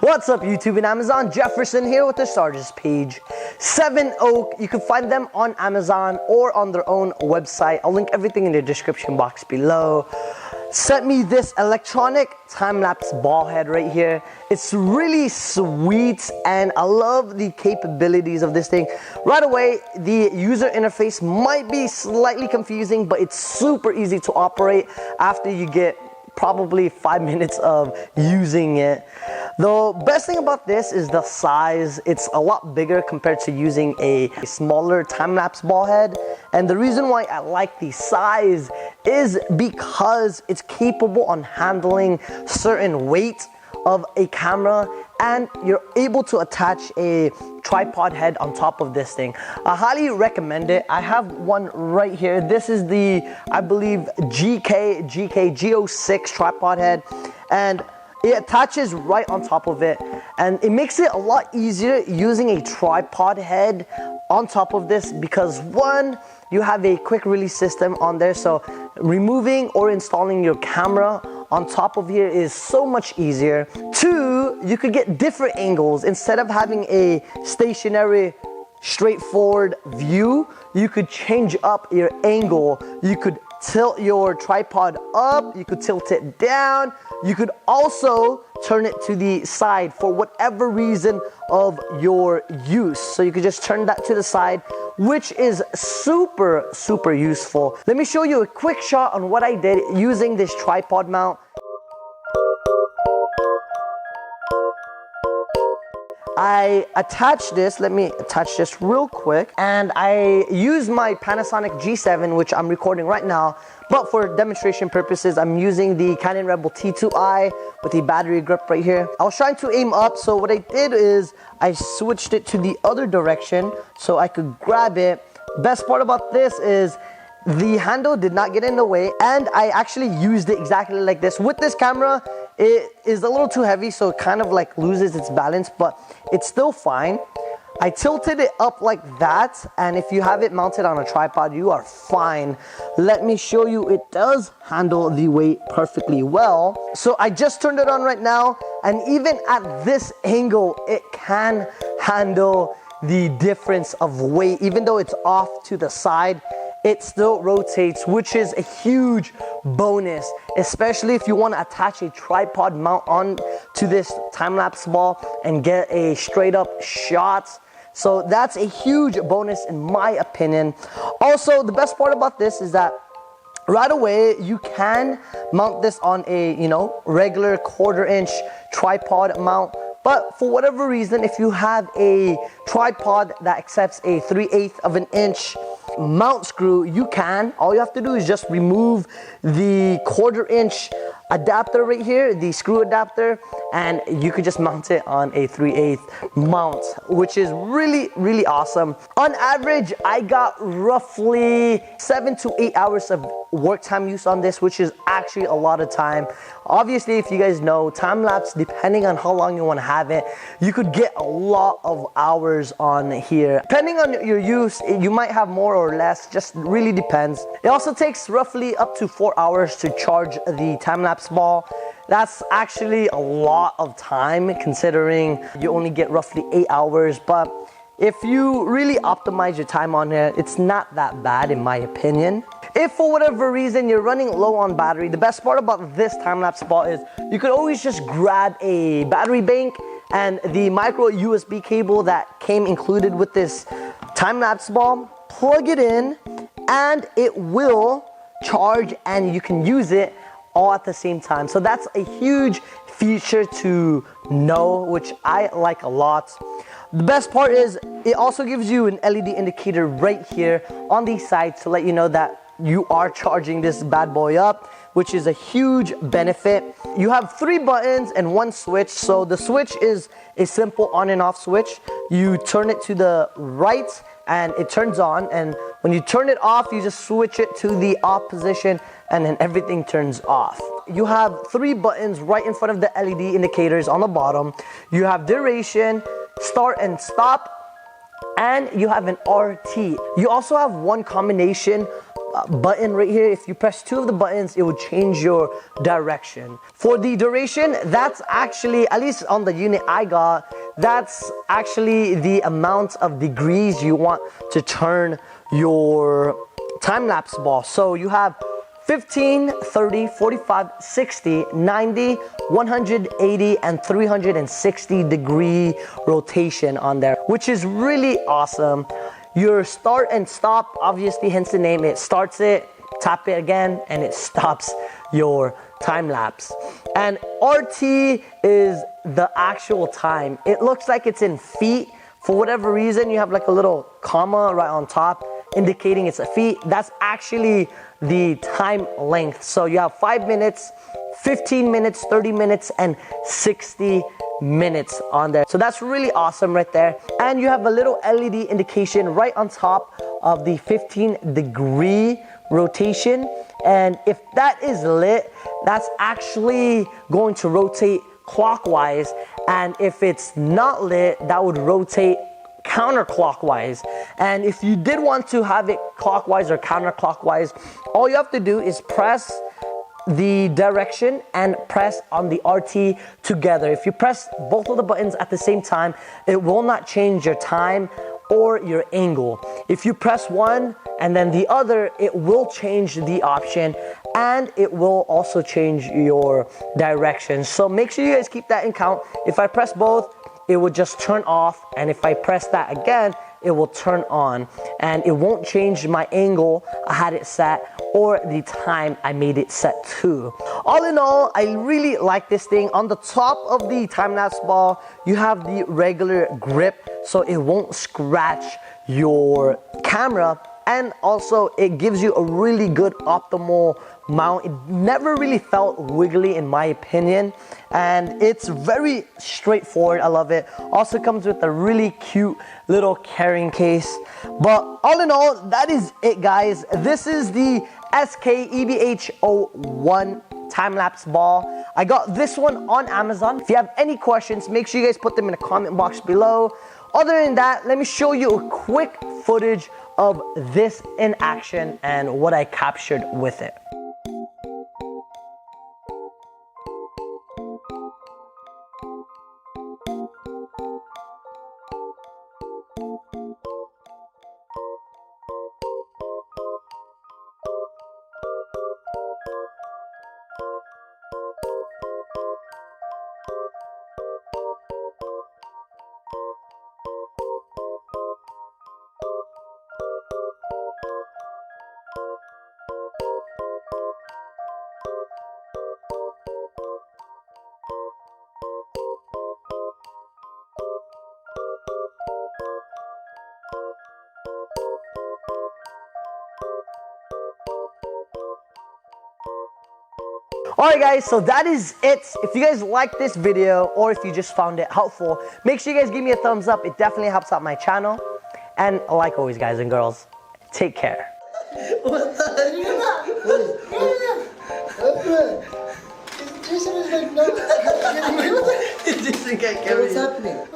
What's up YouTube and Amazon? Jefferson here with the Starters page. 7 Oak, you can find them on Amazon or on their own website. I'll link everything in the description box below. Sent me this electronic time-lapse ball head right here. It's really sweet and I love the capabilities of this thing. Right away, the user interface might be slightly confusing, but it's super easy to operate after you get probably 5 minutes of using it. The best thing about this is the size. It's a lot bigger compared to using a smaller time-lapse ball head. And the reason why I like the size is because it's capable on handling certain weight of a camera, and you're able to attach a tripod head on top of this thing. I highly recommend it. I have one right here. This is the, I believe, GK06 tripod head, and it attaches right on top of it, and it makes it a lot easier using a tripod head on top of this because one, you have a quick release system on there, so removing or installing your camera on top of here is so much easier. Two, you could get different angles. Instead of having a stationary straightforward view, you could change up your angle. You could tilt your tripod up, you could tilt it down, you could also turn it to the side for whatever reason of your use. So you could just turn that to the side, which is super useful. Let me show you a quick shot on what I did using this tripod mount. I attached this, let me attach this real quick, and I used my Panasonic G7, which I'm recording right now, but for demonstration purposes, I'm using the Canon Rebel T2i with the battery grip right here. I was trying to aim up, so what I did is I switched it to the other direction so I could grab it. Best part about this is the handle did not get in the way, and I actually used it exactly like this. With this camera, it is a little too heavy, so it kind of like loses its balance, but it's still fine. I tilted it up like that, and if you have it mounted on a tripod, you are fine. Let me show you, it does handle the weight perfectly well. So I just turned it on right now, and even at this angle, it can handle the difference of weight. Even though it's off to the side, it still rotates, which is a huge bonus, especially if you want to attach a tripod mount on to this time-lapse ball and get a straight up shot. So that's a huge bonus in my opinion. Also, the best part about this is that right away you can mount this on a, regular 1/4-inch tripod mount. But for whatever reason, if you have a tripod that accepts a 3/8 of an inch mount screw, you can. All you have to do is just remove the 1/4-inch adapter right here, the screw adapter, and you could just mount it on a 3/8 mount, which is really awesome. On average, I got roughly 7 to 8 hours of work time use on this, which is actually a lot of time. Obviously, if you guys know, time lapse, depending on how long you want to have it, you could get a lot of hours on here. Depending on your use, you might have more or less, just really depends. It also takes roughly up to 4 hours to charge the time-lapse ball. That's actually a lot of time considering you only get roughly 8 hours, but if you really optimize your time on here, it's not that bad in my opinion. If for whatever reason you're running low on battery, the best part about this time-lapse ball is you could always just grab a battery bank and the micro USB cable that came included with this time-lapse ball, plug it in, and it will charge and you can use it all at the same time. So that's a huge feature to know, which I like a lot. The best part is it also gives you an LED indicator right here on the side to let you know that you are charging this bad boy up, which is a huge benefit. You have 3 buttons and 1 switch. So the switch is a simple on and off switch. You turn it to the right and it turns on, and when you turn it off, you just switch it to the off position and then everything turns off. You have 3 buttons right in front of the LED indicators on the bottom. You have duration, start and stop, and you have an RT. You also have 1 combination button right here. If you press 2 of the buttons, it will change your direction. For the duration, that's actually, at least on the unit I got, that's actually the amount of degrees you want to turn your time-lapse ball. So you have 15, 30, 45, 60, 90, 180, and 360 degree rotation on there, which is really awesome. Your start and stop, obviously, hence the name, it starts it, tap it again, and it stops your time lapse. And RT is the actual time. It looks like it's in feet. For whatever reason, you have like a little comma right on top indicating it's a feet. That's actually the time length. So you have 5 minutes, 15 minutes, 30 minutes, and 60 minutes on there. So that's really awesome right there. And you have a little LED indication right on top of the 15 degree rotation. And if that is lit, that's actually going to rotate clockwise. And if it's not lit, that would rotate counterclockwise. And if you did want to have it clockwise or counterclockwise, all you have to do is press the direction and press on the RT together. If you press both of the buttons at the same time, it will not change your time or your angle. If you press one and then the other, it will change the option and it will also change your direction. So make sure you guys keep that in count. If I press both, it will just turn off, and if I press that again, it will turn on, and it won't change my angle I had it set or the time I made it set to. All in all, I really like this thing. On the top of the time-lapse ball, you have the regular grip, so it won't scratch your camera, and also it gives you a really good optimal mount. It never really felt wiggly in my opinion, and it's very straightforward. I love it. Also comes with a really cute little carrying case. But all in all, that is it, guys. This is the SK EBH01 time-lapse ball. I got this one on Amazon. If you have any questions, make sure you guys put them in the comment box below. Other than that, let me show you a quick footage of this in action and what I captured with it. Alright guys, so that is it. If you guys like this video or if you just found it helpful, make sure you guys give me a thumbs up. It definitely helps out my channel. And like always, guys and girls, take care. What the heck? Jason is like, no. Jason can't carry What's happening?